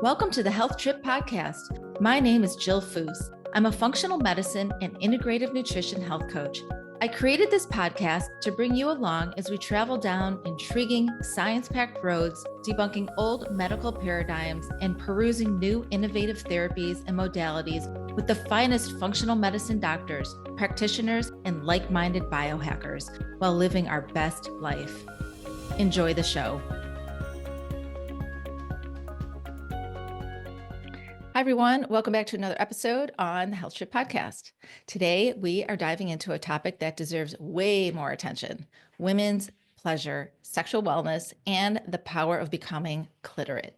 Welcome to the Health Trip Podcast. My name is Jill Foose. I'm a functional medicine and integrative nutrition health coach. I created this podcast to bring you along as we travel down intriguing, science packed roads, debunking old medical paradigms and perusing new innovative therapies and modalities with the finest functional medicine doctors, practitioners, and like minded biohackers while living our best life. Enjoy the show. Hi, everyone. Welcome back to another episode on the Health Trip Podcast. Today, we are diving into a topic that deserves way more attention: women's pleasure, sexual wellness, and the power of becoming cliterate.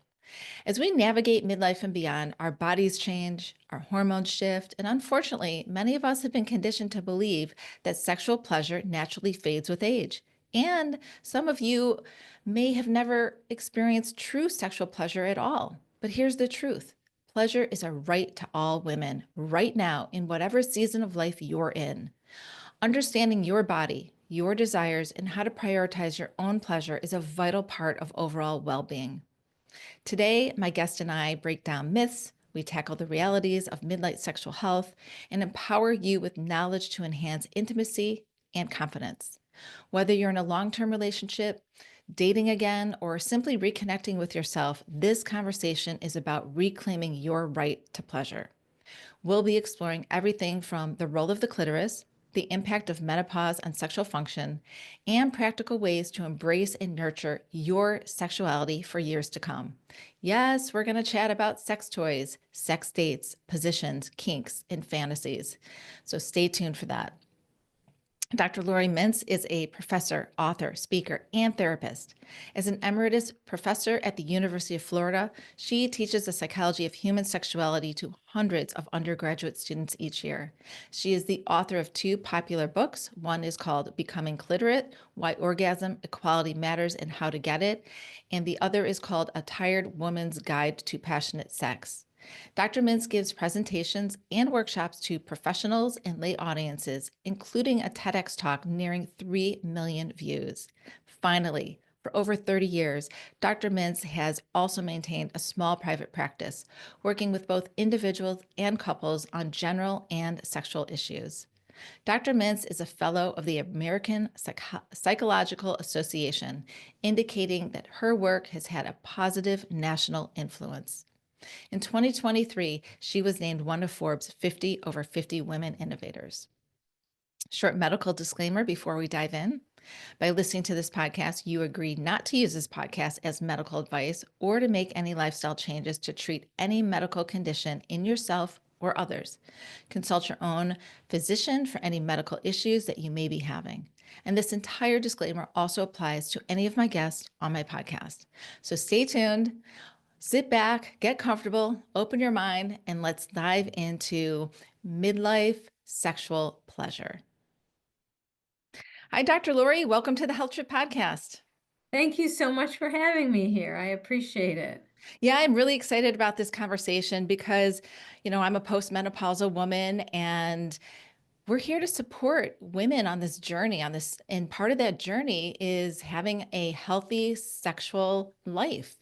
As we navigate midlife and beyond, our bodies change, our hormones shift, and unfortunately, many of us have been conditioned to believe that sexual pleasure naturally fades with age. And some of you may have never experienced true sexual pleasure at all. But here's the truth. Pleasure is a right to all women right now in whatever season of life you're in. Understanding your body, your desires, and how to prioritize your own pleasure is a vital part of overall well-being. Today, my guest and I break down myths, we tackle the realities of midlife sexual health, and empower you with knowledge to enhance intimacy and confidence. Whether you're in a long-term relationship, dating again, or simply reconnecting with yourself, this conversation is about reclaiming your right to pleasure. We'll be exploring everything from the role of the clitoris, the impact of menopause on sexual function, and practical ways to embrace and nurture your sexuality for years to come. Yes, we're going to chat about sex toys, sex dates, positions, kinks, and fantasies. So stay tuned for that. Dr. Lori Mintz is a professor, author, speaker, and therapist. As an emeritus professor at the University of Florida, she teaches the psychology of human sexuality to hundreds of undergraduate students each year. She is the author of two popular books. One is called Becoming Cliterate: Why Orgasm Equality Matters and How to Get It, and the other is called A Tired Woman's Guide to Passionate Sex. Dr. Mintz gives presentations and workshops to professionals and lay audiences, including a TEDx talk nearing 3 million views. Finally, for over 30 years, Dr. Mintz has also maintained a small private practice, working with both individuals and couples on general and sexual issues. Dr. Mintz is a fellow of the American Psychological Association, indicating that her work has had a positive national influence. In 2023, she was named one of Forbes' 50 over 50 women innovators. Short medical disclaimer before we dive in. By listening to this podcast, you agree not to use this podcast as medical advice or to make any lifestyle changes to treat any medical condition in yourself or others. Consult your own physician for any medical issues that you may be having. And this entire disclaimer also applies to any of my guests on my podcast. So stay tuned. Sit back, get comfortable, open your mind, and let's dive into midlife sexual pleasure. Hi, Dr. Lori. Welcome to the Health Trip Podcast. Thank you so much for having me here. I appreciate it. Yeah, I'm really excited about this conversation because, I'm a postmenopausal woman and we're here to support women on this journey, and part of that journey is having a healthy sexual life.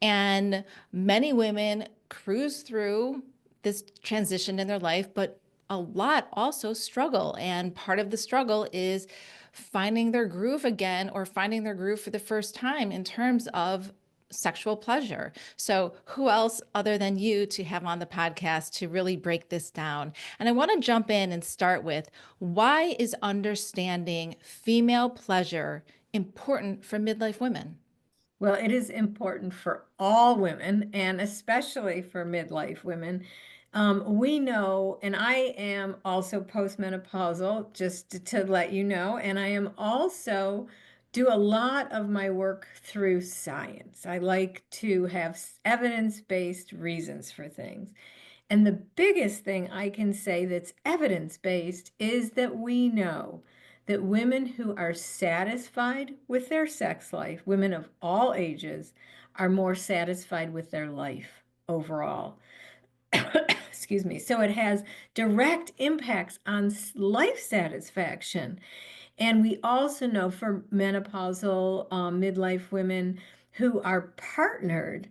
And many women cruise through this transition in their life, but a lot also struggle. And part of the struggle is finding their groove again, or finding their groove for the first time in terms of sexual pleasure. So who else other than you to have on the podcast to really break this down? And I want to jump in and start with, why is understanding female pleasure important for midlife women? Well, it is important for all women and especially for midlife women. We know, and I am also postmenopausal, just to let you know, and I am also do a lot of my work through science. I like to have evidence-based reasons for things. And the biggest thing I can say that's evidence-based is that we know that women who are satisfied with their sex life, women of all ages, are more satisfied with their life overall. Excuse me. So it has direct impacts on life satisfaction. And we also know for menopausal midlife women who are partnered,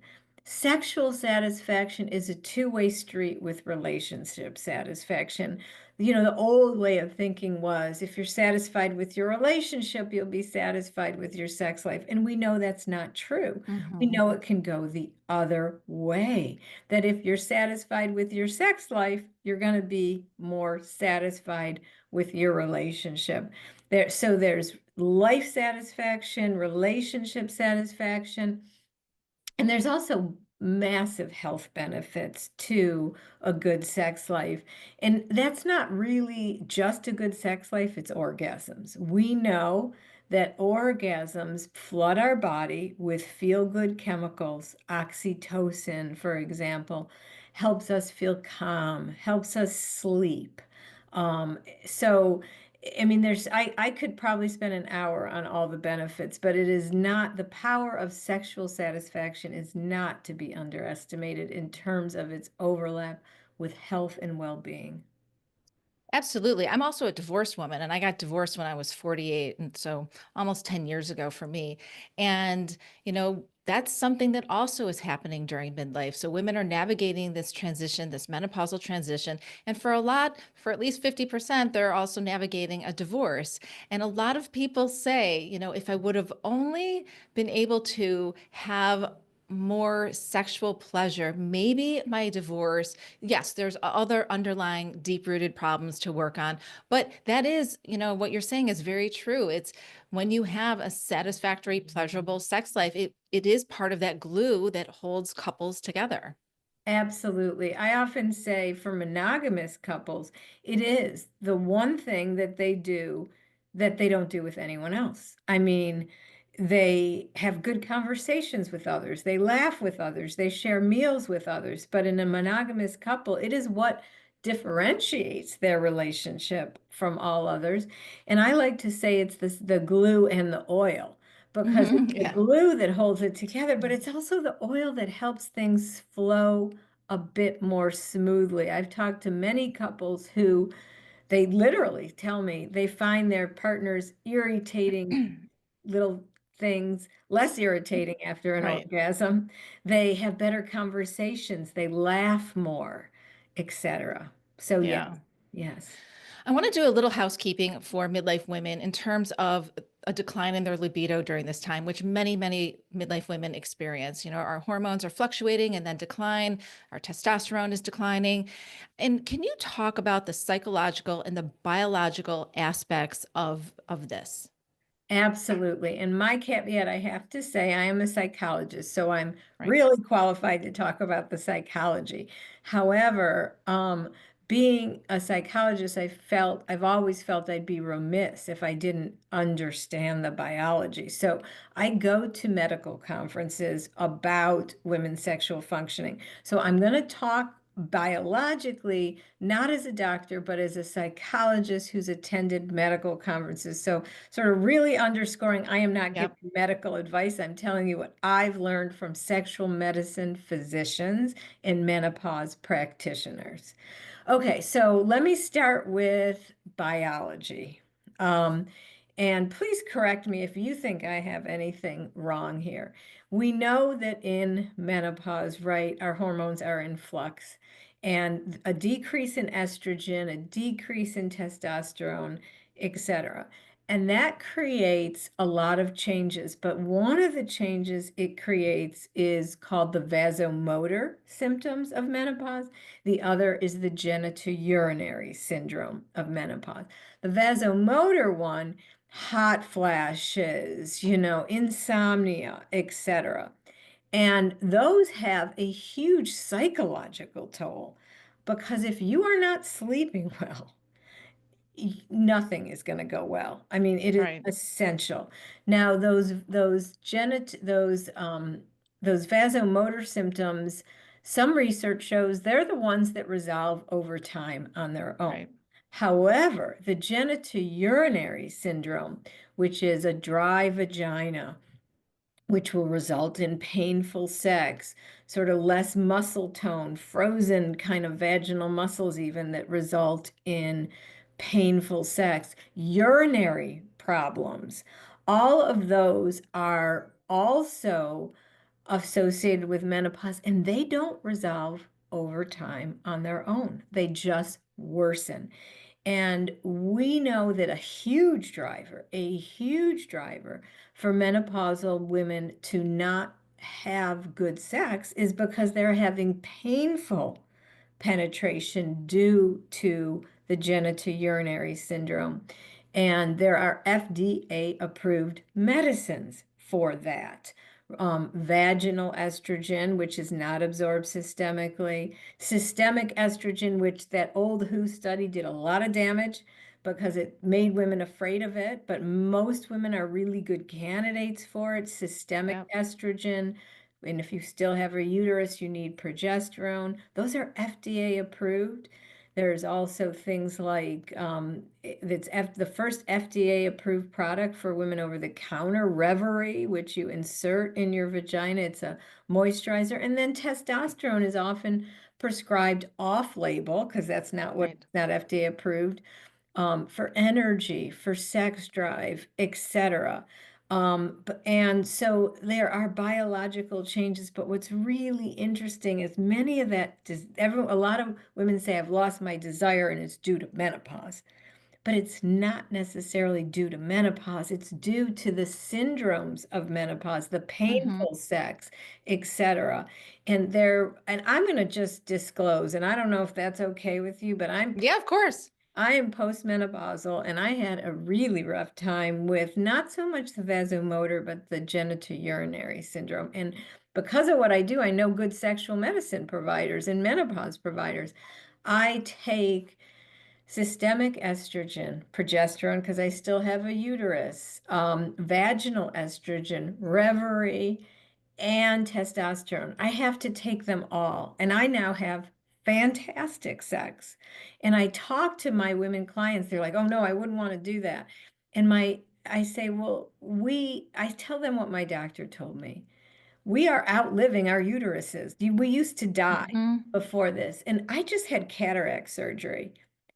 Sexual satisfaction is a two-way street with relationship satisfaction. The old way of thinking was if you're satisfied with your relationship, you'll be satisfied with your sex life. And we know that's not true. We Hmm. know it can go the other way, that if you're satisfied with your sex life, you're going to be more satisfied with your relationship. So there's life satisfaction, relationship satisfaction. And there's also massive health benefits to a good sex life. And that's not really just a good sex life, it's orgasms. We know that orgasms flood our body with feel-good chemicals. Oxytocin, for example, helps us feel calm, helps us sleep. So I mean, I could probably spend an hour on all the benefits, but it is not, the power of sexual satisfaction is not to be underestimated in terms of its overlap with health and well-being. Absolutely. I'm also a divorced woman, and I got divorced when I was 48. And so almost 10 years ago for me. And, that's something that also is happening during midlife. So women are navigating this transition, this menopausal transition. And for at least 50%, they're also navigating a divorce. And a lot of people say, if I would have only been able to have more sexual pleasure, maybe my divorce, yes, there's other underlying deep-rooted problems to work on, but that is, what you're saying is very true. It's when you have a satisfactory, pleasurable sex life, it is part of that glue that holds couples together. Absolutely. I often say for monogamous couples, it is the one thing that they do that they don't do with anyone else. I mean, they have good conversations with others, they laugh with others, they share meals with others. But in a monogamous couple, it is what differentiates their relationship from all others. And I like to say it's the glue and the oil, because it's the Yeah. glue that holds it together, but it's also the oil that helps things flow a bit more smoothly. I've talked to many couples who they literally tell me they find their partners irritating little things less irritating after an Right. orgasm. They have better conversations, they laugh more, etc. So yes, Yeah. yes. I want to do a little housekeeping for midlife women in terms of a decline in their libido during this time, which many, many midlife women experience. Our hormones are fluctuating and then decline. Our testosterone is declining. And can you talk about the psychological and the biological aspects of this? Absolutely. And my caveat, I have to say, I am a psychologist, so I'm Right. really qualified to talk about the psychology. However, being a psychologist, I've always felt I'd be remiss if I didn't understand the biology. So I go to medical conferences about women's sexual functioning. So I'm going to talk biologically, not as a doctor, but as a psychologist who's attended medical conferences. So sort of really underscoring, I am not giving Yep. medical advice. I'm telling you what I've learned from sexual medicine physicians and menopause practitioners. Okay, so let me start with biology. Um, and please correct me if you think I have anything wrong here. We know that in menopause, right, our hormones are in flux, and a decrease in estrogen, a decrease in testosterone, etc. And that creates a lot of changes. But one of the changes it creates is called the vasomotor symptoms of menopause. The other is the genitourinary syndrome of menopause. The vasomotor one, hot flashes, insomnia, etc. And those have a huge psychological toll because if you are not sleeping well, nothing is going to go well. I mean, it is Right. essential. Now, those vasomotor symptoms, some research shows they're the ones that resolve over time on their own. Right. However, the genitourinary syndrome, which is a dry vagina, which will result in painful sex, sort of less muscle tone, frozen kind of vaginal muscles, even that result in painful sex, urinary problems. All of those are also associated with menopause, and they don't resolve over time on their own. They just worsen. And we know that a huge driver for menopausal women to not have good sex is because they're having painful penetration due to the genitourinary syndrome. And there are FDA approved medicines for that. Vaginal estrogen, which is not absorbed systemically, systemic estrogen, which that old WHO study did a lot of damage because it made women afraid of it, but most women are really good candidates for it. Systemic Yep. estrogen, and if you still have a uterus, you need progesterone. Those are FDA approved. There's also things like the first FDA approved product for women over the counter, Reverie, which you insert in your vagina. It's a moisturizer. And then testosterone is often prescribed off label because that's Right. not FDA approved, for energy, for sex drive, etc. And so there are biological changes, but what's really interesting is many of that, a lot of women say, I've lost my desire and it's due to menopause. But it's not necessarily due to menopause. It's due to the syndromes of menopause, the Hmm. painful sex, etc. And I'm going to just disclose, and I don't know if that's okay with you, but Yeah, of course. I am postmenopausal and I had a really rough time with not so much the vasomotor, but the genitourinary syndrome. And because of what I do, I know good sexual medicine providers and menopause providers. I take systemic estrogen, progesterone, because I still have a uterus, vaginal estrogen, Reverie, and testosterone. I have to take them all. And I now have fantastic sex. And I talk to my women clients, they're like, oh no, I wouldn't want to do that. And I say, well, I tell them what my doctor told me. We are outliving our uteruses. We used to die Hmm. before this. And I just had cataract surgery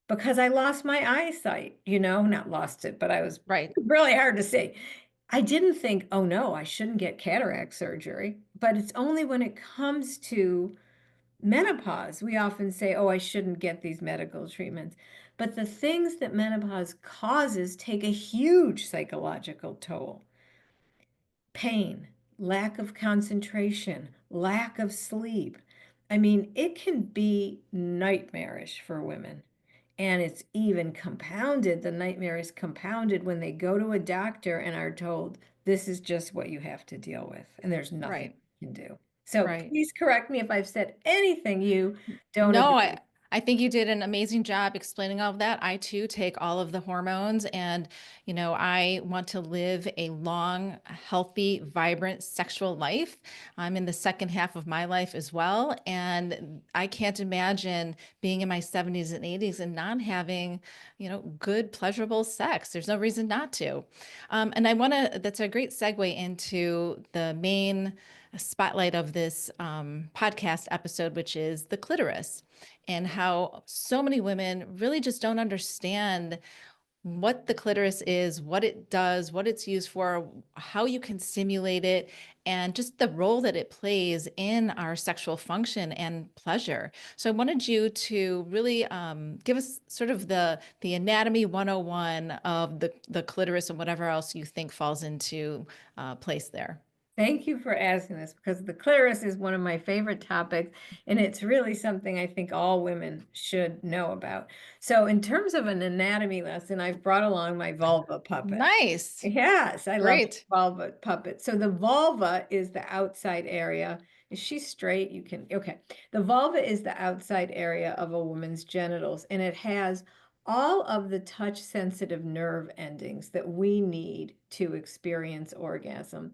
because I lost my eyesight, not lost it, but I was Right. really hard to see. I didn't think, oh no, I shouldn't get cataract surgery. But it's only when it comes to menopause, we often say, oh, I shouldn't get these medical treatments. But the things that menopause causes take a huge psychological toll: pain, lack of concentration, lack of sleep. I mean, it can be nightmarish for women. And it's even compounded, the nightmare is compounded when they go to a doctor and are told, this is just what you have to deal with, and there's nothing Right. you can do. So Right. please correct me if I've said anything you don't No, agree. I think you did an amazing job explaining all of that. I too take all of the hormones and, I want to live a long, healthy, vibrant sexual life. I'm in the second half of my life as well. And I can't imagine being in my 70s and 80s and not having, good, pleasurable sex. There's no reason not to. And that's a great segue into the main spotlight of this podcast episode, which is the clitoris, and how so many women really just don't understand what the clitoris is, what it does, what it's used for, how you can stimulate it, and just the role that it plays in our sexual function and pleasure. So I wanted you to really give us sort of the anatomy 101 of the clitoris and whatever else you think falls into place there. Thank you for asking this because the clitoris is one of my favorite topics, and it's really something I think all women should know about. So, in terms of an anatomy lesson, I've brought along my vulva puppet. Nice. Yes, I love Great. vulva puppet. So, the vulva is the outside area. Is she straight? Okay. The vulva is the outside area of a woman's genitals, and it has all of the touch sensitive nerve endings that we need to experience orgasm.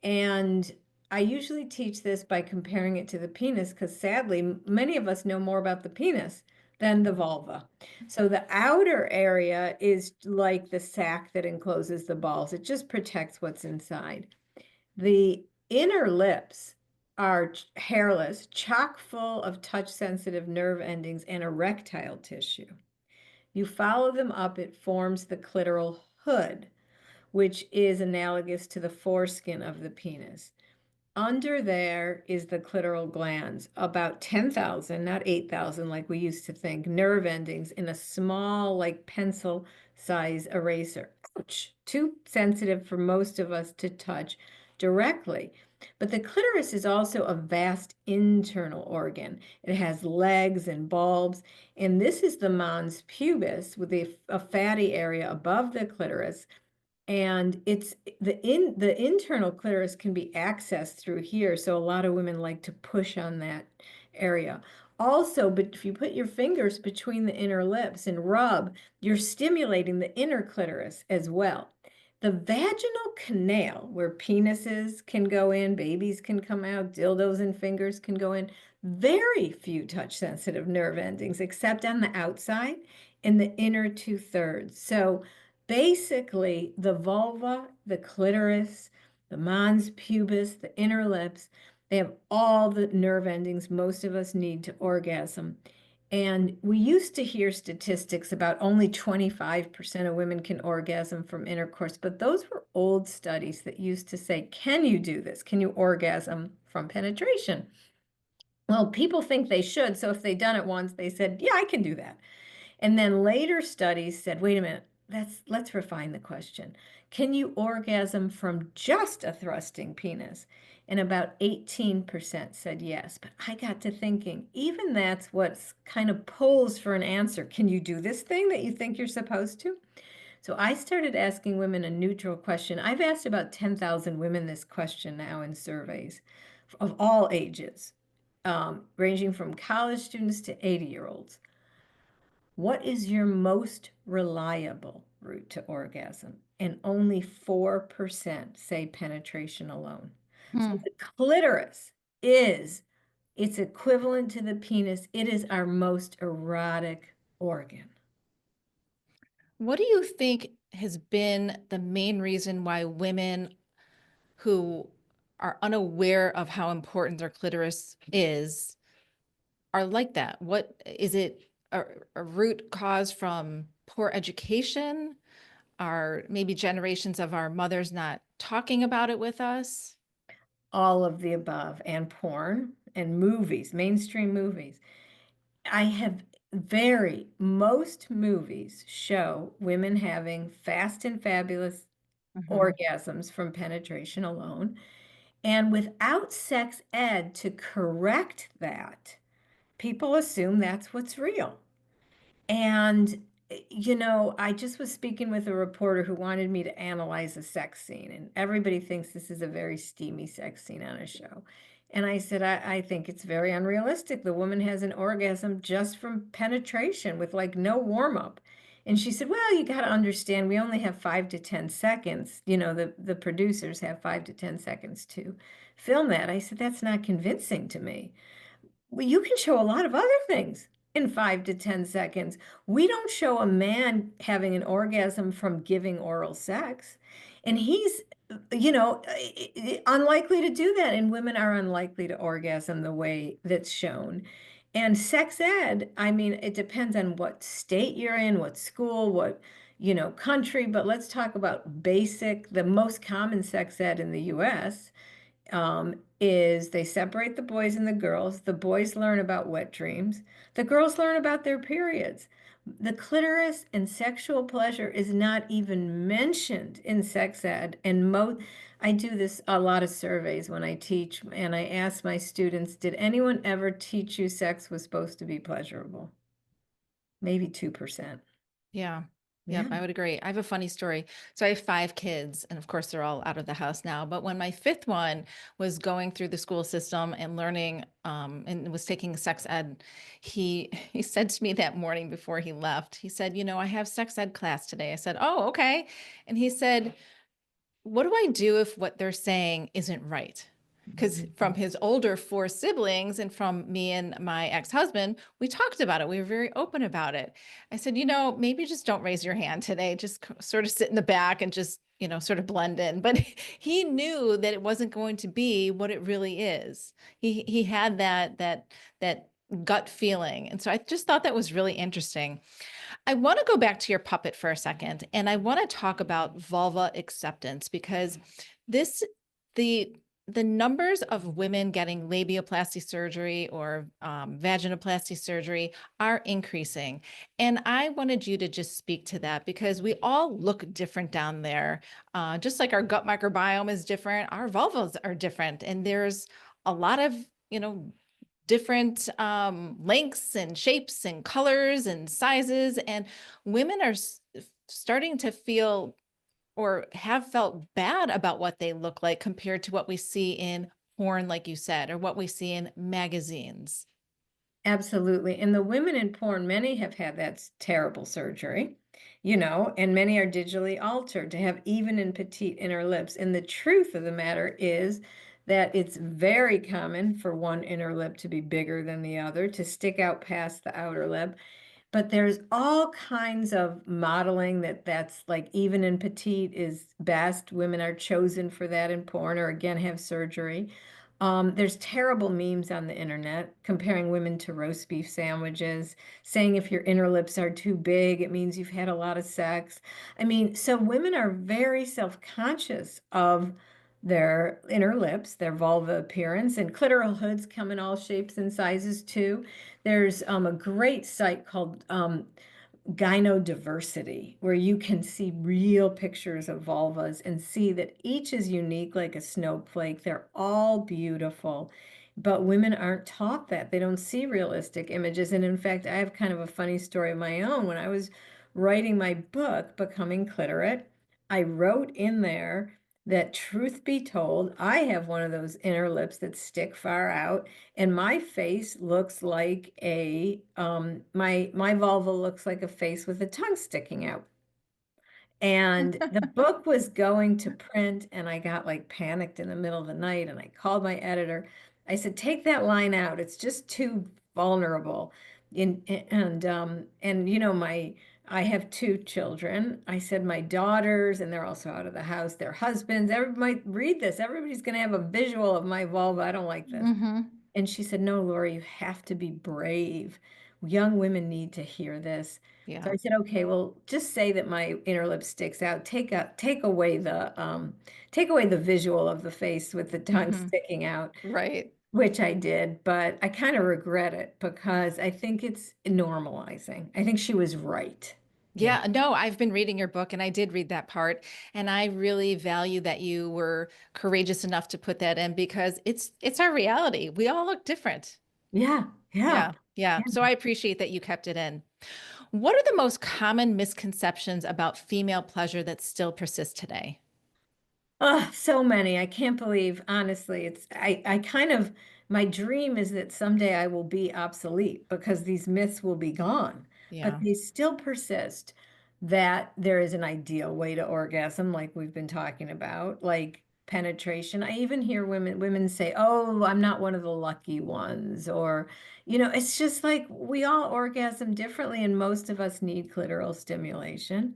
And I usually teach this by comparing it to the penis because sadly, many of us know more about the penis than the vulva. So the outer area is like the sac that encloses the balls. It just protects what's inside. The inner lips are hairless, chock full of touch-sensitive nerve endings and erectile tissue. You follow them up, it forms the clitoral hood, which is analogous to the foreskin of the penis. Under there is the clitoral glands, about 10,000, not 8,000 like we used to think, nerve endings in a small, like pencil size eraser. Ouch, too sensitive for most of us to touch directly. But the clitoris is also a vast internal organ. It has legs and bulbs, and this is the mons pubis with a fatty area above the clitoris, and it's the internal clitoris can be accessed through here. So a lot of women like to push on that area. Also, but if you put your fingers between the inner lips and rub, you're stimulating the inner clitoris as well. The vaginal canal, where penises can go in, babies can come out, dildos and fingers can go in, very few touch sensitive nerve endings, except on the outside in the inner 2/3. So basically, the vulva, the clitoris, the mons pubis, the inner lips, they have all the nerve endings most of us need to orgasm. And we used to hear statistics about only 25% of women can orgasm from intercourse, but those were old studies that used to say, can you do this? Can you orgasm from penetration? Well, people think they should. So if they'd done it once, they said, yeah, I can do that. And then later studies said, wait a minute, let's refine the question. Can you orgasm from just a thrusting penis? And about 18% said yes. But I got to thinking, even that's what's kind of pulls for an answer. Can you do this thing that you think you're supposed to? So I started asking women a neutral question. I've asked about 10,000 women this question now in surveys of all ages, ranging from college students to 80-year-olds. What is your most reliable route to orgasm? And only 4% say penetration alone. So Hmm. the clitoris is it's equivalent to the penis. It is our most erotic organ. What do you think has been the main reason why women who are unaware of how important their clitoris is are like that? What is it, a root cause from poor education? Are maybe generations of our mothers not talking about it with us? All of the above, and porn and movies, mainstream movies. I have most movies show women having fast and fabulous Mhm. orgasms from penetration alone. And without sex ed to correct that, people assume that's what's real. And, I just was speaking with a reporter who wanted me to analyze a sex scene, and everybody thinks this is a very steamy sex scene on a show. And I said, I think it's very unrealistic. The woman has an orgasm just from penetration with like no warm up. And she said, well, you got to understand, we only have 5 to 10 seconds. The producers have 5 to 10 seconds to film that. I said, that's not convincing to me. Well, you can show a lot of other things in 5 to 10 seconds. We don't show a man having an orgasm from giving oral sex. And he's, unlikely to do that. And women are unlikely to orgasm the way that's shown. And sex ed, I mean, it depends on what state you're in, what school, what, country. But let's talk about the most common sex ed in the US is they separate the boys and the girls. The boys learn about wet dreams. The girls learn about their periods. The clitoris and sexual pleasure is not even mentioned in sex ed. And I do this a lot of surveys when I teach, and I ask my students, did anyone ever teach you sex was supposed to be pleasurable? Maybe 2%. Yeah. Yeah. Yep, I would agree. I have a funny story. So I have 5 kids, and of course, they're all out of the house now. But when my fifth one was going through the school system and learning, and was taking sex ed, he he said to me that morning before he left, he said, I have sex ed class today. I said, oh, okay. And he said, what do I do if what they're saying isn't right? Because from his older 4 siblings and from me and my ex-husband, we talked about it. We were very open about it. I said, maybe just don't raise your hand today. Just sort of sit in the back and just, sort of blend in. But he knew that it wasn't going to be what it really is. He had that gut feeling. And so I just thought that was really interesting. I want to go back to your puppet for a second, and I want to talk about vulva acceptance because this, the the numbers of women getting labiaplasty surgery or vaginoplasty surgery are increasing. And I wanted you to just speak to that because we all look different down there. Just like our gut microbiome is different, our vulvas are different. And there's a lot of, you know, different lengths and shapes and colors and sizes. And women are starting to feel or have felt bad about what they look like compared to what we see in porn, like you said, or what we see in magazines. Absolutely. And the women in porn, many have had that terrible surgery, and many are digitally altered to have even and petite inner lips. And the truth of the matter is that it's very common for one inner lip to be bigger than the other, to stick out past the outer lip. But there's all kinds of modeling that's like even and petite is best. Women are chosen for that in porn or again have surgery. There's terrible memes on the internet comparing women to roast beef sandwiches, saying if your inner lips are too big, it means you've had a lot of sex. I mean, so women are very self-conscious of their inner lips, their vulva appearance, and clitoral hoods come in all shapes and sizes too. There's a great site called Gynodiversity, where you can see real pictures of vulvas and see that each is unique like a snowflake. They're all beautiful, but women aren't taught that. They don't see realistic images. And in fact, I have kind of a funny story of my own. When I was writing my book, Becoming Cliterate, I wrote in there that truth be told, I have one of those inner lips that stick far out, and my face looks like my vulva looks like a face with a tongue sticking out. And the book was going to print, and I got like panicked in the middle of the night, and I called my editor. I said, "Take that line out. It's just too vulnerable." And my I have two children. I said my daughters, and they're also out of the house. Their husbands. Everybody might read this. Everybody's going to have a visual of my vulva. I don't like this. Hmm. And she said, "No, Laura, you have to be brave. Young women need to hear this." So Yeah. I said, "Okay, well, just say that my inner lip sticks out. Take away the visual of the face with the tongue Hmm. sticking out," Right. which I did, but I kind of regret it because I think it's normalizing. I think she was right. Yeah. Yeah, no, I've been reading your book and I did read that part and I really value that you were courageous enough to put that in because it's our reality. We all look different. Yeah. Yeah. Yeah. Yeah. So I appreciate that you kept it in. What are the most common misconceptions about female pleasure that still persist today? Oh, so many. I can't believe, honestly, I kind of, my dream is that someday I will be obsolete because these myths will be gone, but Yeah. they still persist that there is an ideal way to orgasm, like we've been talking about, like penetration. I even hear women say, "Oh, I'm not one of the lucky ones," or, it's just like we all orgasm differently, and most of us need clitoral stimulation.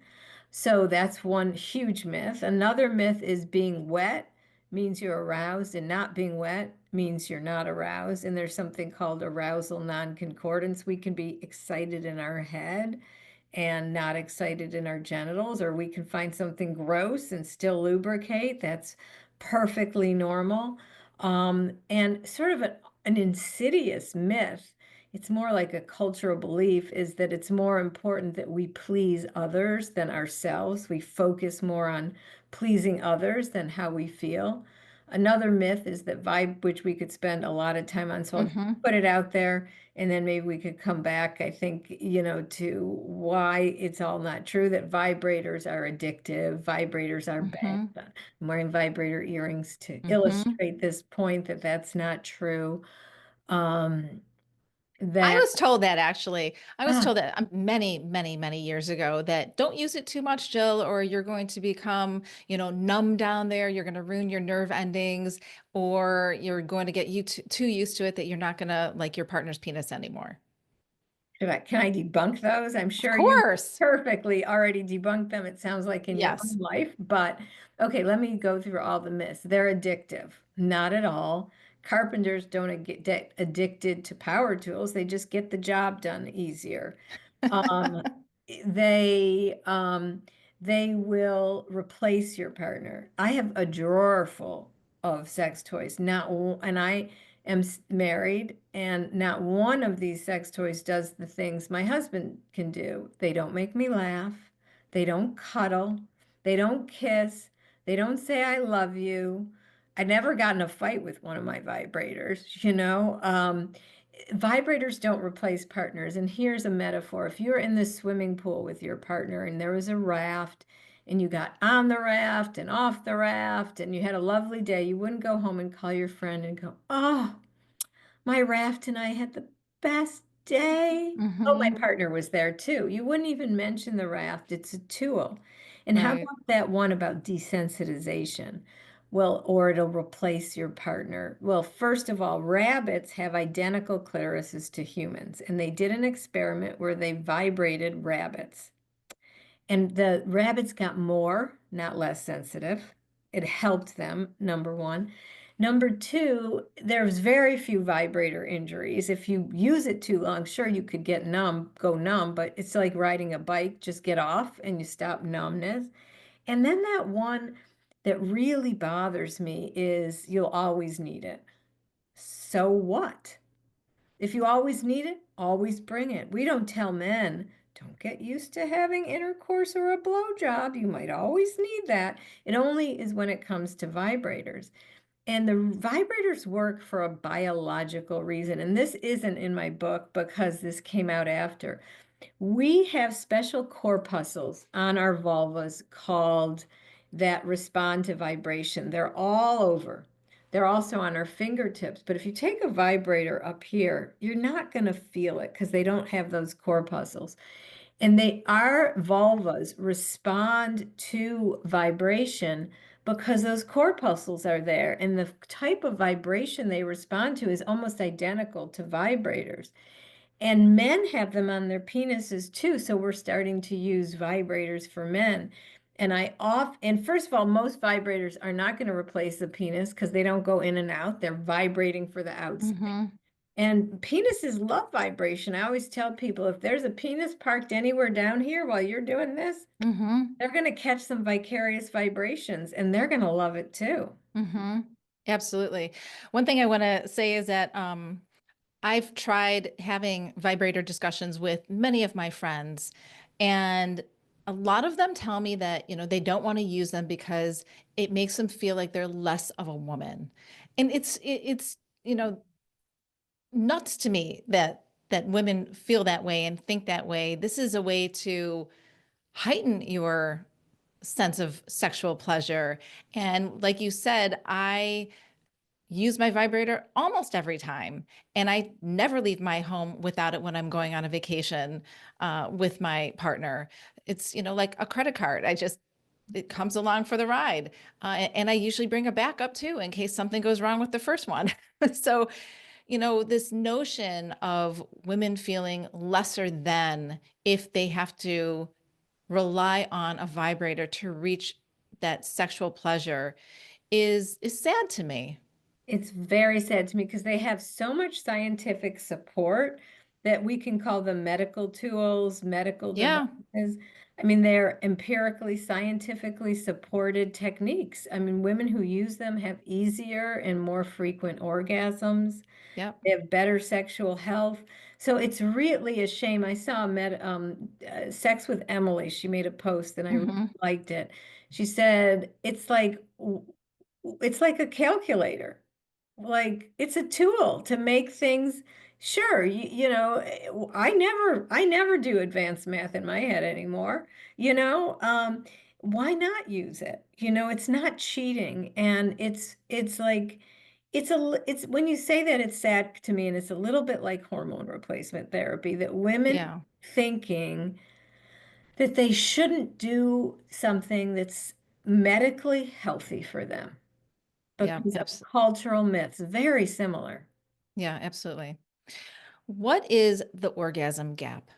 So that's one huge myth. Another myth is being wet means you're aroused, and not being wet means you're not aroused. And there's something called arousal non-concordance. We can be excited in our head and not excited in our genitals, or we can find something gross and still lubricate. That's perfectly normal. And sort of an insidious myth, it's more like a cultural belief, is that it's more important that we please others than ourselves. We focus more on pleasing others than how we feel. Another myth is that which we could spend a lot of time on. So I'll Hmm. put it out there and then maybe we could come back, I think, to why it's all not true, that vibrators are addictive, vibrators are bad. Hmm. I'm wearing vibrator earrings to Hmm. illustrate this point that that's not true. Um, I that was told that actually. I was ah, told that many, many, many years ago that don't use it too much, Jill, or you're going to become, numb down there. You're going to ruin your nerve endings, or you're going to get you too used to it that you're not going to like your partner's penis anymore. can I debunk those? I'm Of sure you course. perfectly already debunked them, it sounds like in your Yes. own life. But okay, let me go through all the myths. They're addictive. Not at all. Carpenters don't get addicted to power tools. They just get the job done easier. Um, they um, they will replace your partner. I have a drawer full of sex toys. And I am married, and not one of these sex toys does the things my husband can do. They don't make me laugh. They don't cuddle. They don't kiss. They don't say I love you. I never got in a fight with one of my vibrators, you know. Vibrators don't replace partners. And here's a metaphor. If you're in the swimming pool with your partner and there was a raft and you got on the raft and off the raft and you had a lovely day, you wouldn't go home and call your friend and go, "Oh, my raft and I had the best day." Oh, my Mm-hmm. partner was there too. You wouldn't even mention the raft. It's a tool. And how Right. about that one about desensitization? Well, or it'll replace your partner. Well, first of all, rabbits have identical clitorises to humans, and they did an experiment where they vibrated rabbits. And the rabbits got more, not less sensitive. It helped them, number one. Number two, there's very few vibrator injuries. If you use it too long, sure, you could get numb, go numb, but it's like riding a bike, just get off and you stop numbness. And then that one that really bothers me is you'll always need it. So what? If you always need it, always bring it. We don't tell men, don't get used to having intercourse or a blowjob. You might always need that. It only is when it comes to vibrators. And the vibrators work for a biological reason. And this isn't in my book because this came out after. We have special corpuscles on our vulvas called that respond to vibration. They're all over. They're also on our fingertips. But if you take a vibrator up here, you're not going to feel it because they don't have those corpuscles. And our vulvas respond to vibration because those corpuscles are there. And the type of vibration they respond to is almost identical to vibrators. And men have them on their penises too. So we're starting to use vibrators for men. And first of all, most vibrators are not going to replace the penis because they don't go in and out. They're vibrating for the outside. Mm-hmm. And penises love vibration. I always tell people if there's a penis parked anywhere down here while you're doing this, Mm-hmm. they're going to catch some vicarious vibrations and they're going to love it too. Mm-hmm. Absolutely. One thing I want to say is that I've tried having vibrator discussions with many of my friends, and a lot of them tell me that, they don't want to use them because it makes them feel like they're less of a woman. And it's, nuts to me that women feel that way and think that way. This is a way to heighten your sense of sexual pleasure. And like you said, I use my vibrator almost every time. And I never leave my home without it when I'm going on a vacation with my partner. It's, like a credit card. It comes along for the ride. And I usually bring a backup too in case something goes wrong with the first one. So, this notion of women feeling lesser than if they have to rely on a vibrator to reach that sexual pleasure is sad to me. It's very sad to me because they have so much scientific support that we can call them medical tools, medical Yeah. devices. I mean, they're empirically, scientifically supported techniques. I mean, women who use them have easier and more frequent orgasms. Yep. They have better sexual health. So it's really a shame. I saw Sex with Emily. She made a post and I really Hmm. liked it. She said, it's like a calculator. Like it's a tool to make things. Sure, I never do advanced math in my head anymore. You know, why not use it? It's not cheating, and it's like it's when you say that it's sad to me, and it's a little bit like hormone replacement therapy that women Yeah. thinking that they shouldn't do something that's medically healthy for them Yeah. because of cultural myths, very similar. Yeah, absolutely. What is the orgasm gap?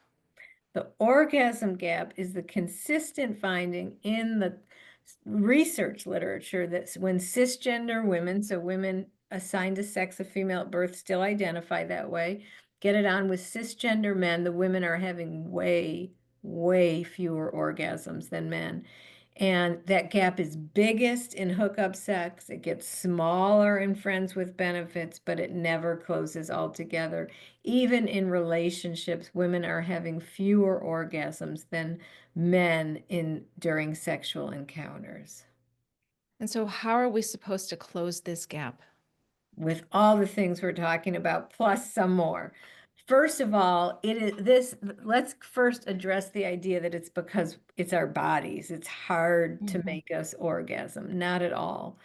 The orgasm gap is the consistent finding in the research literature that when cisgender women, so women assigned to sex of female at birth, still identify that way, get it on with cisgender men, the women are having way, way fewer orgasms than men. And that gap is biggest in hookup sex. It gets smaller in friends with benefits, but it never closes altogether. Even in relationships, women are having fewer orgasms than men in during sexual encounters. And so, how are we supposed to close this gap? With all the things we're talking about, plus some more. First of all, it is this, let's first address the idea that it's because it's our bodies. It's hard to Mhm. make us orgasm. Not at all.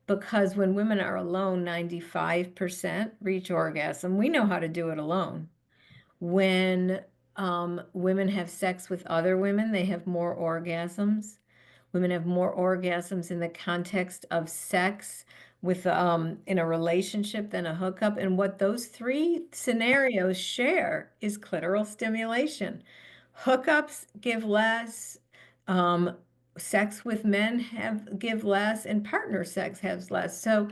Because when women are alone, 95% reach orgasm. We know how to do it alone. When women have sex with other women, they have more orgasms. Women have more orgasms in the context of sex with in a relationship than a hookup. And what those three scenarios share is clitoral stimulation. Hookups give less, um, sex with men have give less, and partner sex has less. So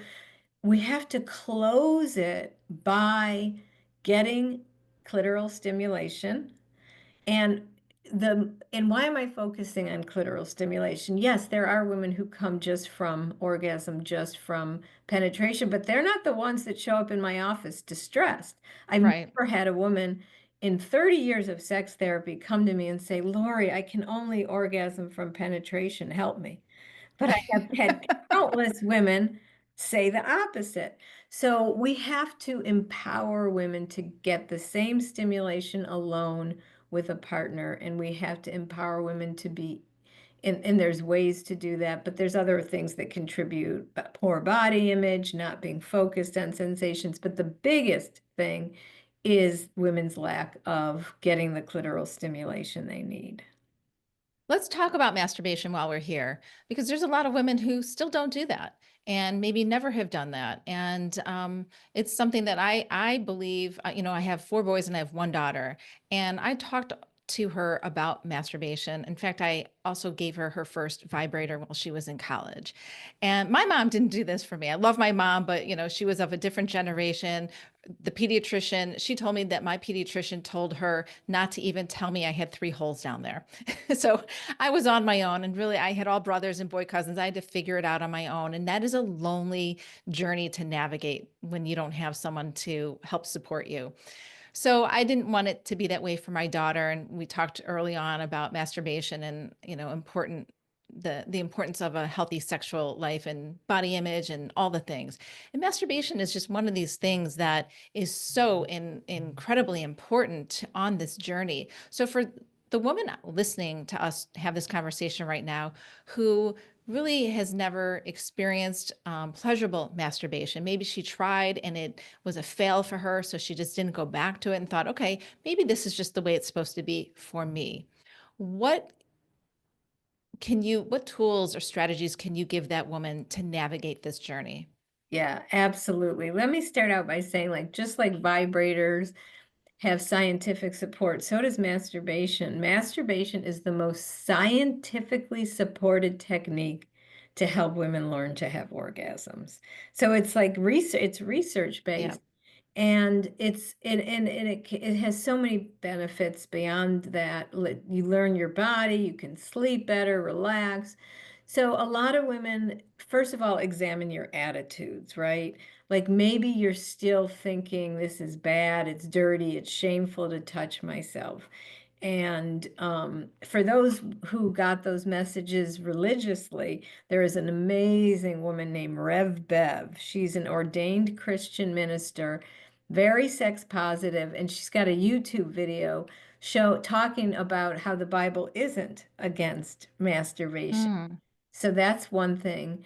we have to close it by getting clitoral stimulation. And why am I focusing on clitoral stimulation? Yes, there are women who come just from orgasm, just from penetration, but they're not the ones that show up in my office distressed. I've Right. never had a woman in 30 years of sex therapy come to me and say, Lori, I can only orgasm from penetration. Help me. But I have had countless women say the opposite. So we have to empower women to get the same stimulation alone with a partner, and we have to empower women to be, and there's ways to do that, but there's other things that contribute, poor body image, not being focused on sensations. But the biggest thing is women's lack of getting the clitoral stimulation they need. Let's talk about masturbation while we're here, because there's a lot of women who still don't do that and maybe never have done that. And it's something that I believe, I have 4 boys and I have 1 daughter. And I talked to her about masturbation. In fact, I also gave her her first vibrator while she was in college. And my mom didn't do this for me. I love my mom, but she was of a different generation. The pediatrician, she told me that my pediatrician told her not to even tell me I had 3 holes down there. So I was on my own, and really I had all brothers and boy cousins. I had to figure it out on my own. And that is a lonely journey to navigate when you don't have someone to help support you. So I didn't want it to be that way for my daughter. And we talked early on about masturbation and, important the importance of a healthy sexual life and body image and all the things. And masturbation is just one of these things that is so incredibly important on this journey. So for the woman listening to us have this conversation right now who really has never experienced pleasurable masturbation. Maybe she tried and it was a fail for her. So she just didn't go back to it and thought, okay, maybe this is just the way it's supposed to be for me. What what tools or strategies can you give that woman to navigate this journey? Yeah, absolutely. Let me start out by saying, like, just like vibrators have scientific support, so does masturbation. Masturbation is the most scientifically supported technique to help women learn to have orgasms. So it's like research, it's research Yeah. based. And it has so many benefits beyond that. You learn your body, you can sleep better, relax. So a lot of women, first of all, examine your attitudes, right? Like maybe you're still thinking this is bad, it's dirty, it's shameful to touch myself. And for those who got those messages religiously, there is an amazing woman named Rev Bev. She's an ordained Christian minister, very sex positive, and she's got a YouTube video talking about how the Bible isn't against masturbation. Mm. So that's one thing.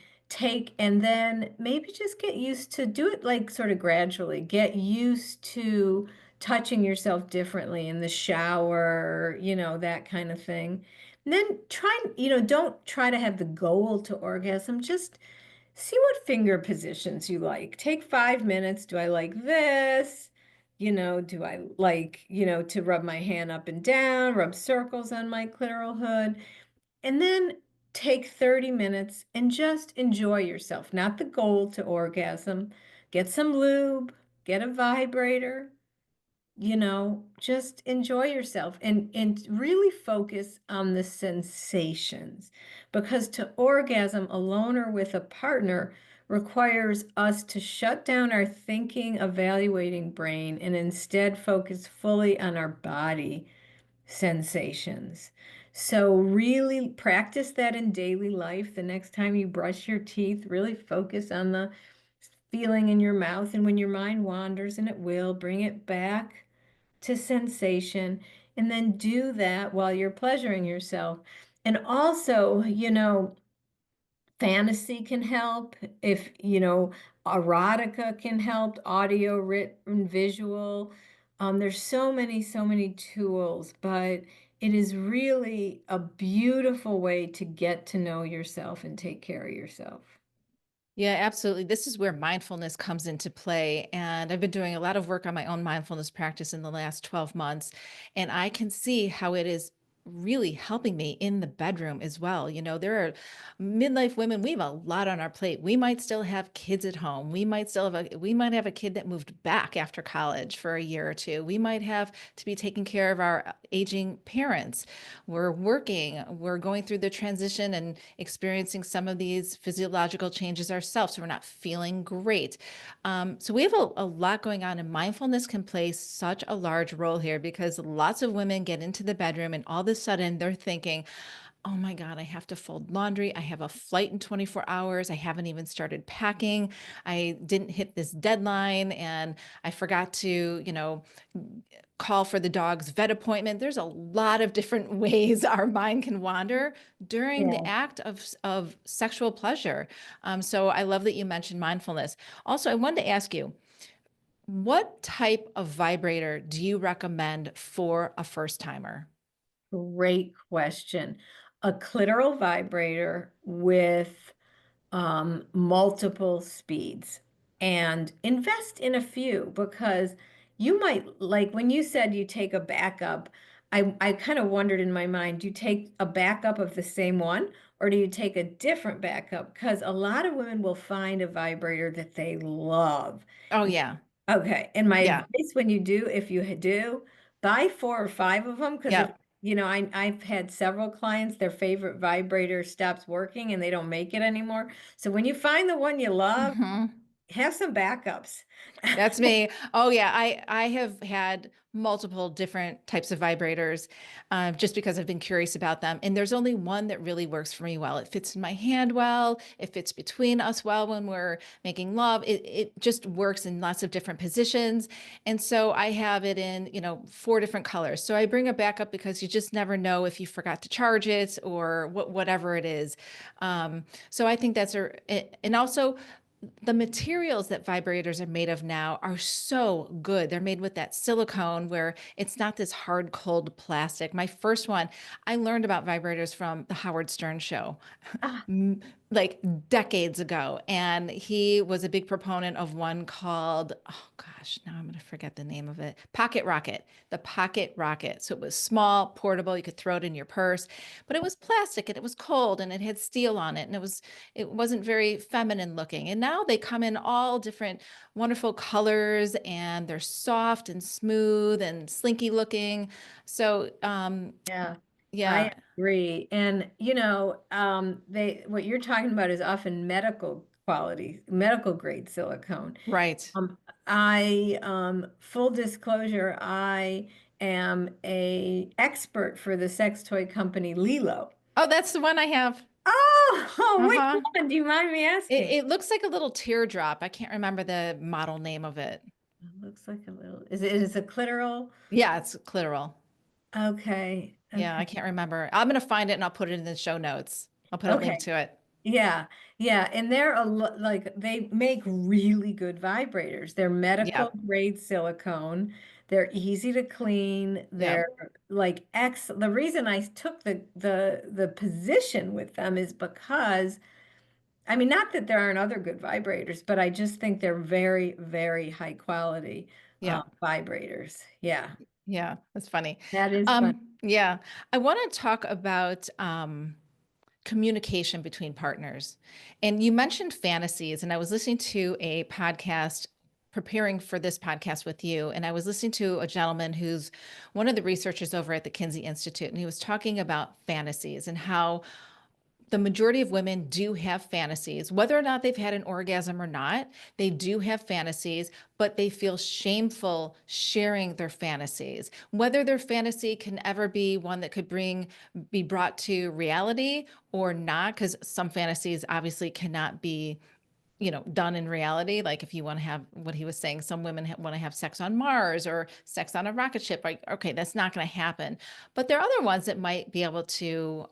And then maybe just get used to do it like sort of gradually. Get used to touching yourself differently in the shower, that kind of thing. And then don't try to have the goal to orgasm. Just see what finger positions you like. Take 5 minutes. Do I like this? Do I like, to rub my hand up and down, rub circles on my clitoral hood? And then take 30 minutes and just enjoy yourself, not the goal to orgasm. Get some lube, get a vibrator, just enjoy yourself and really focus on the sensations. Because to orgasm alone or with a partner requires us to shut down our thinking, evaluating brain and instead focus fully on our body sensations. So really practice that in daily life. The next time you brush your teeth, really focus on the feeling in your mouth. And when your mind wanders, and it will, bring it back to sensation. And then do that while you're pleasuring yourself. And also, fantasy can help. If, erotica can help, audio, written, visual. There's so many tools, but it is really a beautiful way to get to know yourself and take care of yourself. Yeah, absolutely. This is where mindfulness comes into play. And I've been doing a lot of work on my own mindfulness practice in the last 12 months. And I can see how it is really helping me in the bedroom as well. There are midlife women, we have a lot on our plate. We might still have kids at home. We might have a kid that moved back after college for a year or two. We might have to be taking care of our aging parents. We're working, we're going through the transition and experiencing some of these physiological changes ourselves. So we're not feeling great. So we have a lot going on, and mindfulness can play such a large role here because lots of women get into the bedroom and all of a sudden they're thinking, oh my God, I have to fold laundry. I have a flight in 24 hours. I haven't even started packing. I didn't hit this deadline and I forgot to, call for the dog's vet appointment. There's a lot of different ways our mind can wander during the Yeah. act of sexual pleasure. So I love that you mentioned mindfulness. Also, I wanted to ask you, what type of vibrator do you recommend for a first timer? Great question. A clitoral vibrator with multiple speeds and invest in a few because you might like when you said you take a backup. I kind of wondered in my mind, do you take a backup of the same one or do you take a different backup? Because a lot of women will find a vibrator that they love. Oh, yeah. Okay. And my Yeah. advice when you do, if you do, buy 4 or 5 of them. Because if, Yeah. I've had several clients, their favorite vibrator stops working and they don't make it anymore. So when you find the one you love, Hmm. have some backups. That's me. Oh yeah, I have had multiple different types of vibrators, just because I've been curious about them. And there's only one that really works for me well. It fits in my hand well. It fits between us well when we're making love. It just works in lots of different positions. And so I have it in, 4 different colors. So I bring a backup because you just never know if you forgot to charge it or whatever it is. So I think and also the materials that vibrators are made of now are so good. They're made with that silicone where it's not this hard, cold plastic. My first one, I learned about vibrators from the Howard Stern show Ah, like decades ago. And he was a big proponent of one called, oh gosh, now I'm going to forget the name of it. Pocket Rocket, the Pocket Rocket. So it was small, portable. You could throw it in your purse, but it was plastic and it was cold and it had steel on it. And it wasn't very feminine looking. And now they come in all different wonderful colors and they're soft and smooth and slinky looking. So, yeah, I yeah, agree. And what you're talking about is often medical quality, medical grade silicone. right. Full disclosure, I am a expert for the sex toy company Lilo. Oh, that's the one I have. Oh, which Uh-huh. one? Do you mind me asking? It looks like a little teardrop. I can't remember the model name of it. It looks like a little, is it a clitoral? Yeah, it's clitoral. Okay. Yeah, I Okay. can't remember. I'm gonna find it and I'll put it in the show notes. I'll put a link Okay. to it. Yeah, yeah, and like they make really good vibrators. They're medical Yep. grade silicone. They're easy to clean. They're Yep. like X. The reason I took the position with them is because I mean, not that there aren't other good vibrators, but I just think they're very, very high quality Yep. vibrators. Yeah, Yeah, that's funny. that is fun. Yeah, I want to talk about communication between partners. And you mentioned fantasies, and I was listening to a podcast preparing for this podcast with you, and I was listening to a gentleman who's one of the researchers over at the Kinsey Institute, and he was talking about fantasies and how the majority of women do have fantasies, whether or not they've had an orgasm or not. They do have fantasies, but they feel shameful sharing their fantasies. Whether their fantasy can ever be one that could be brought to reality or not, because some fantasies obviously cannot be done in reality. Like if you want to have what he was saying, some women want to have sex on Mars or sex on a rocket ship. Like, okay, that's not going to happen. But there are other ones that might be able to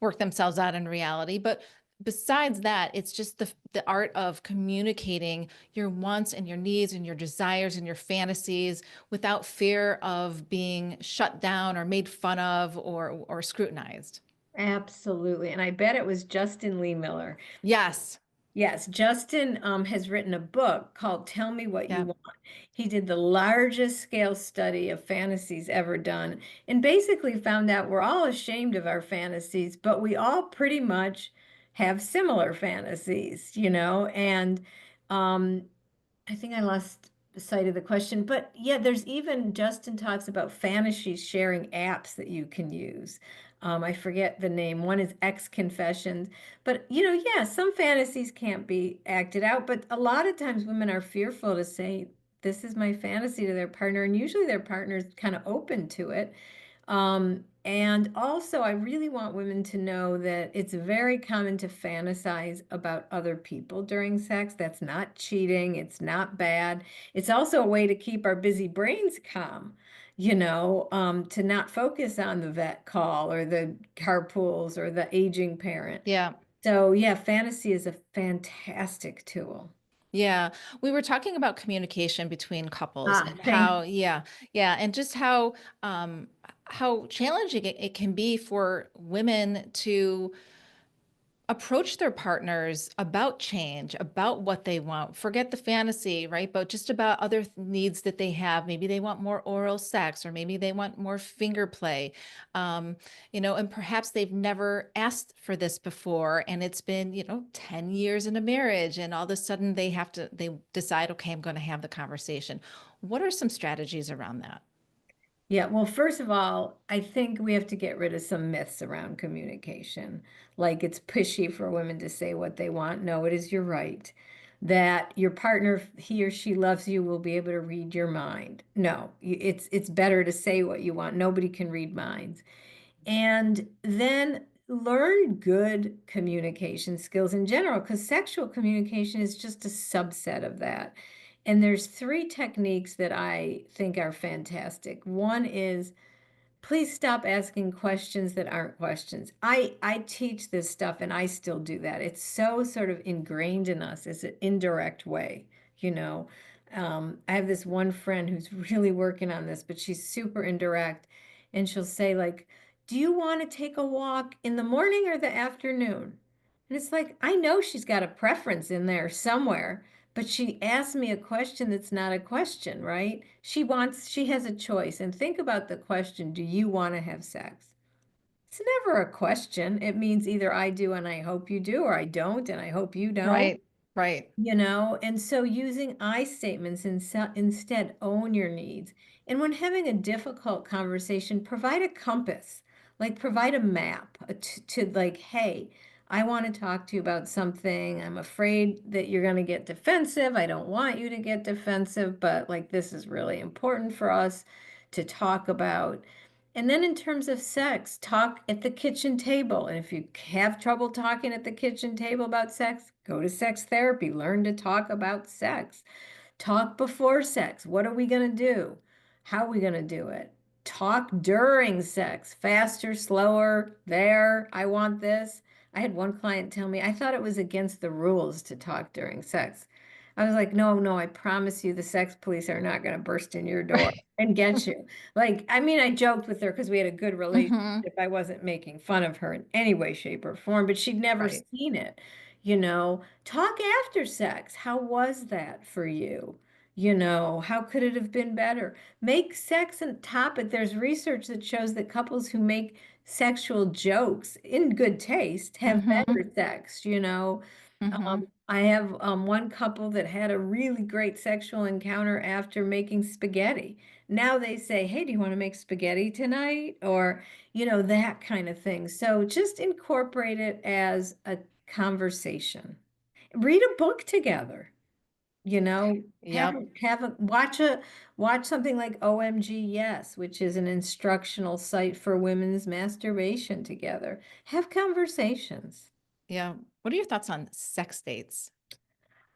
work themselves out in reality. But besides that, it's just the art of communicating your wants and your needs and your desires and your fantasies without fear of being shut down or made fun of or scrutinized. Absolutely. And I bet it was Justin Lee Miller. Yes. Yes, Justin has written a book called Tell Me What You Yeah. Want. He did the largest scale study of fantasies ever done and basically found out we're all ashamed of our fantasies, but we all pretty much have similar fantasies, and um, I think I lost sight of the question, but yeah, there's even Justin talks about fantasy sharing apps that you can use. I forget the name. One is X Confessions, but yeah, some fantasies can't be acted out, but a lot of times women are fearful to say, this is my fantasy to their partner, and usually their partner's kind of open to it. And also, I really want women to know that it's very common to fantasize about other people during sex. That's not cheating. It's not bad. It's also a way to keep our busy brains calm, to not focus on the vet call or the carpools or the aging parent. Yeah. So, yeah, fantasy is a fantastic tool. Yeah, we were talking about communication between couples Ah, and thank how, yeah, yeah, and just how challenging it can be for women to approach their partners about change, about what they want. Forget the fantasy, right? But just about other needs that they have. Maybe they want more oral sex, or maybe they want more finger play. Um, and perhaps they've never asked for this before, and it's been, 10 years in a marriage, and all of a sudden they decide, okay, I'm going to have the conversation. What are some strategies around that? Yeah, well, first of all, I think we have to get rid of some myths around communication. Like it's pushy for women to say what they want. No, it is your right. That your partner, if he or she loves you, will be able to read your mind. No, it's better to say what you want. Nobody can read minds. And then learn good communication skills in general, because sexual communication is just a subset of that. And there's three techniques that I think are fantastic. One is please stop asking questions that aren't questions. I teach this stuff and I still do that. It's so sort of ingrained in us as an indirect way, you know. I have this one friend who's really working on this, but she's super indirect. And she'll say, like, do you want to take a walk in the morning or the afternoon? And it's like, I know she's got a preference in there somewhere, but she asked me a question that's not a question, right? She has a choice. And think about the question, do you want to have sex? It's never a question. It means either I do and I hope you do, or I don't and I hope you don't. Right, right. And so using I statements instead own your needs. And when having a difficult conversation, provide a compass, like provide a map to like, hey, I want to talk to you about something. I'm afraid that you're going to get defensive. I don't want you to get defensive, but like this is really important for us to talk about. And then in terms of sex, talk at the kitchen table. And if you have trouble talking at the kitchen table about sex, go to sex therapy, learn to talk about sex. Talk before sex. What are we going to do? How are we going to do it? Talk during sex, faster, slower, there, I want this. I had one client tell me, I thought it was against the rules to talk during sex. I was like, no, no, I promise you the sex police are not going to burst in your door Right. and get you. Like, I mean, I joked with her because we had a good relationship. Hmm. I wasn't making fun of her in any way, shape, or form, but she'd never Right. seen it. Talk after sex. How was that for you? How could it have been better? Make sex a topic. There's research that shows that couples who make sexual jokes in good taste have Hmm. better sex. Mm-hmm. I have one couple that had a really great sexual encounter after making spaghetti. Now they say, "Hey, do you want to make spaghetti tonight?" Or, that kind of thing. So just incorporate it as a conversation. Read a book together. Have Yep. watch something like OMG Yes, which is an instructional site for women's masturbation together. Have conversations. Yeah. What are your thoughts on sex dates?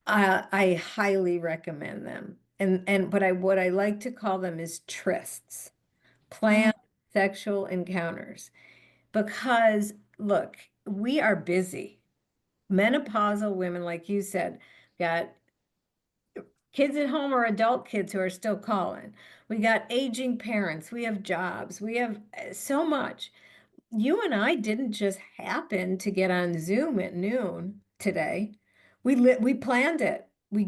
I highly recommend them. And what I like to call them is trysts, Mm, planned sexual encounters. Because look, we are busy. Menopausal women, like you said, got kids at home or adult kids who are still calling. We got aging parents. We have jobs. We have so much. You and I didn't just happen to get on Zoom at noon today. We planned it. We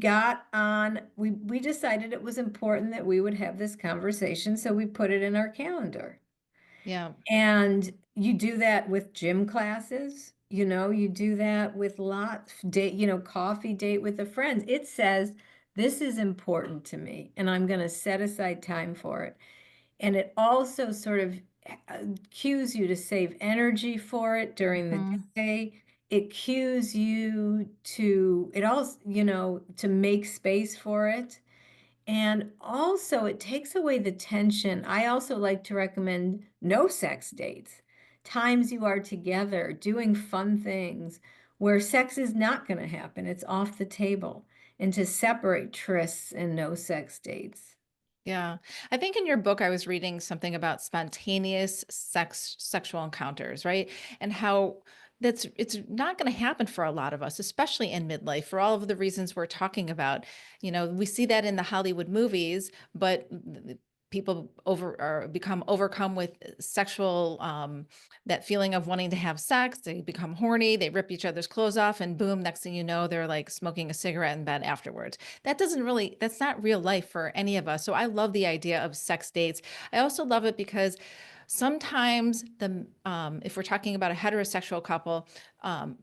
decided it was important that we would have this conversation, so we put it in our calendar. yeah. And you do that with gym classes, you do that with coffee date with a friend. It says, this is important to me, and I'm going to set aside time for it. And it also sort of cues you to save energy for it during the Mhm. day. It cues you it also, to make space for it. And also, it takes away the tension. I also like to recommend no sex dates, times you are together doing fun things where sex is not going to happen. It's off the table. And to separate trysts and no sex dates. Yeah. I think in your book, I was reading something about spontaneous sexual encounters, right? And how it's not going to happen for a lot of us, especially in midlife, for all of the reasons we're talking about. We see that in the Hollywood movies, but people become overcome with sexual that feeling of wanting to have sex. They become horny, they rip each other's clothes off, and boom, next thing you know, they're like smoking a cigarette in bed afterwards. That's not real life for any of us. So I love the idea of sex dates. I also love it because sometimes if we're talking about a heterosexual couple,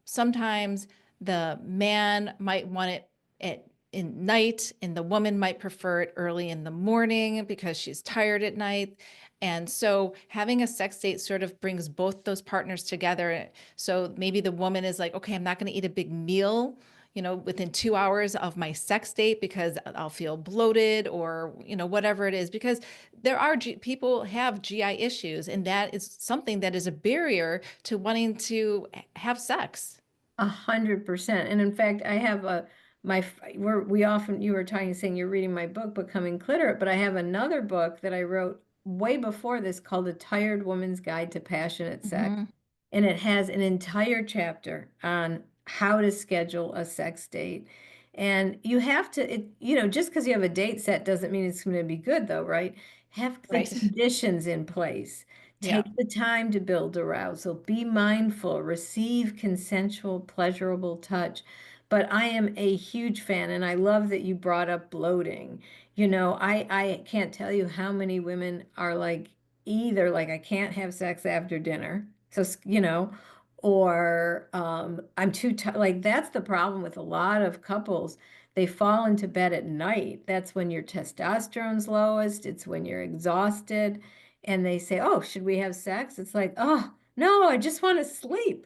sometimes the man might want it at in night and the woman might prefer it early in the morning because she's tired at night. And so having a sex date sort of brings both those partners together. So maybe the woman is like, okay, I'm not going to eat a big meal, within 2 hours of my sex date because I'll feel bloated or, whatever it is, because people have GI issues, and that is something that is a barrier to wanting to have sex. 100%. And in fact, I have we often, you were talking, saying you're reading my book, Becoming Cliterate, but I have another book that I wrote way before this called A Tired Woman's Guide to Passionate Sex. Hmm. And it has an entire chapter on how to schedule a sex date. And you have to, just because you have a date set doesn't mean it's going to be good, though, right? Have the Right. conditions in place. Yeah. Take the time to build arousal. Be mindful. Receive consensual, pleasurable touch. But I am a huge fan, and I love that you brought up bloating. I can't tell you how many women are like, either like, I can't have sex after dinner. So, or I'm too tired. Like, that's the problem with a lot of couples. They fall into bed at night. That's when your testosterone's lowest. It's when you're exhausted. And they say, "Oh, should we have sex?" It's like, "Oh, no, I just want to sleep."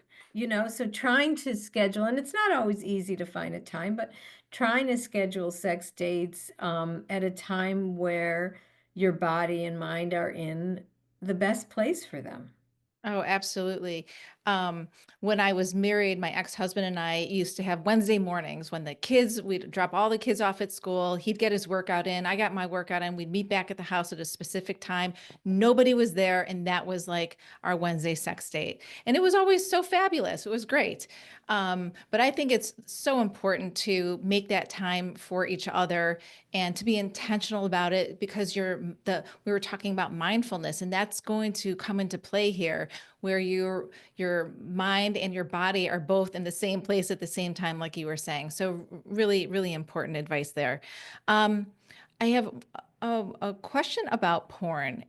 So trying to schedule, and it's not always easy to find a time, but trying to schedule sex dates at a time where your body and mind are in the best place for them. Oh, absolutely. Um, when I was married, my ex-husband and I used to have Wednesday mornings when we'd drop all the kids off at school. He'd get his workout in. I got my workout in. We'd meet back at the house at a specific time. Nobody was there. And that was like our Wednesday sex date. And it was always so fabulous. It was great. But I think it's so important to make that time for each other and to be intentional about it because we were talking about mindfulness, and that's going to come into play here where your mind and your body are both in the same place at the same time, like you were saying. So really, really important advice there. Um, I have a question about porn,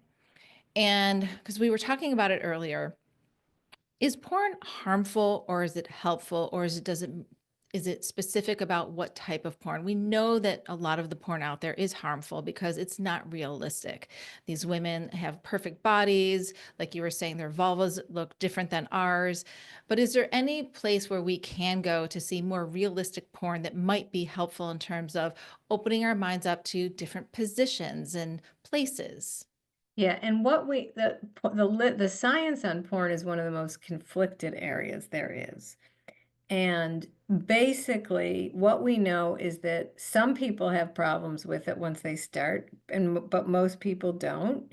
and because we were talking about it earlier, is porn harmful or is it helpful or does it Is it specific about what type of porn? We know that a lot of the porn out there is harmful because it's not realistic. These women have perfect bodies. Like you were saying, their vulvas look different than ours. But is there any place where we can go to see more realistic porn that might be helpful in terms of opening our minds up to different positions and places? Yeah, and what the science on porn is one of the most conflicted areas there is. And basically, what we know is that some people have problems with it once they start, but most people don't.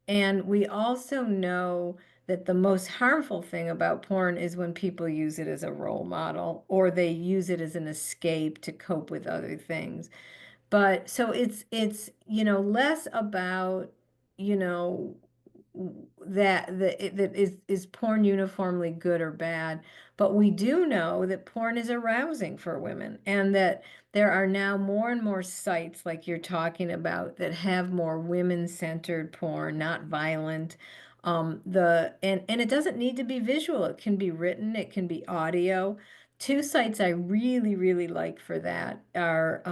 And we also know that the most harmful thing about porn is when people use it as a role model or they use it as an escape to cope with other things. But so it's less about, you know, that is porn uniformly good or bad, but we do know that porn is arousing for women and that there are now more and more sites like you're talking about that have more women-centered porn, not violent. And it doesn't need to be visual. It can be written, it can be audio. Two sites I really, really like for that are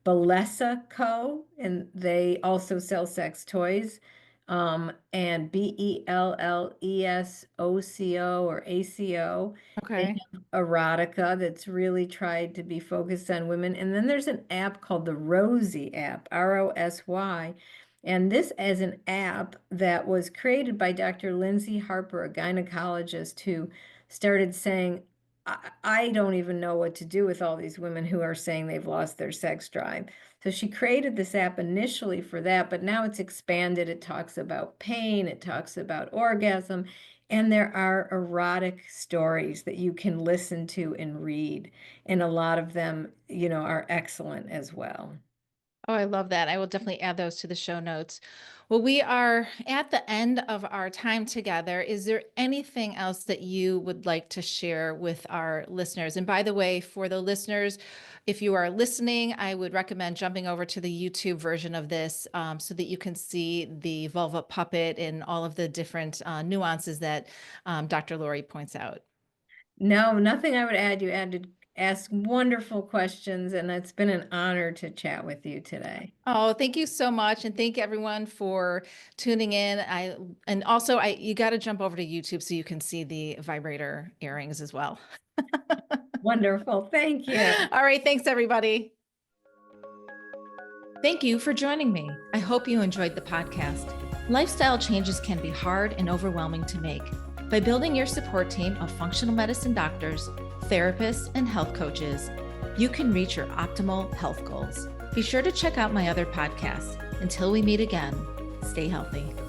Bellesa Co., and they also sell sex toys. And Bellessoco or ACO. They Okay. have erotica that's really tried to be focused on women. And then there's an app called the Rosy app, ROSY. And this is an app that was created by Dr. Lindsay Harper, a gynecologist who started saying, I don't even know what to do with all these women who are saying they've lost their sex drive. So she created this app initially for that, but now it's expanded. It talks about pain, it talks about orgasm, and there are erotic stories that you can listen to and read. And a lot of them, are excellent as well. Oh, I love that. I will definitely add those to the show notes. Well, we are at the end of our time together. Is there anything else that you would like to share with our listeners? And by the way, for the listeners, if you are listening, I would recommend jumping over to the YouTube version of this so that you can see the vulva puppet and all of the different nuances that Dr. Lori points out. No, nothing I would add. You ask wonderful questions, and it's been an honor to chat with you today. Oh, thank you so much. And thank everyone for tuning in. And also you got to jump over to YouTube so you can see the vibrator earrings as well. Wonderful. Thank you. All right, thanks everybody. Thank you for joining me. I hope you enjoyed the podcast. Lifestyle changes can be hard and overwhelming to make. By building your support team of functional medicine doctors, therapists, and health coaches, you can reach your optimal health goals. Be sure to check out my other podcasts. Until we meet again, stay healthy.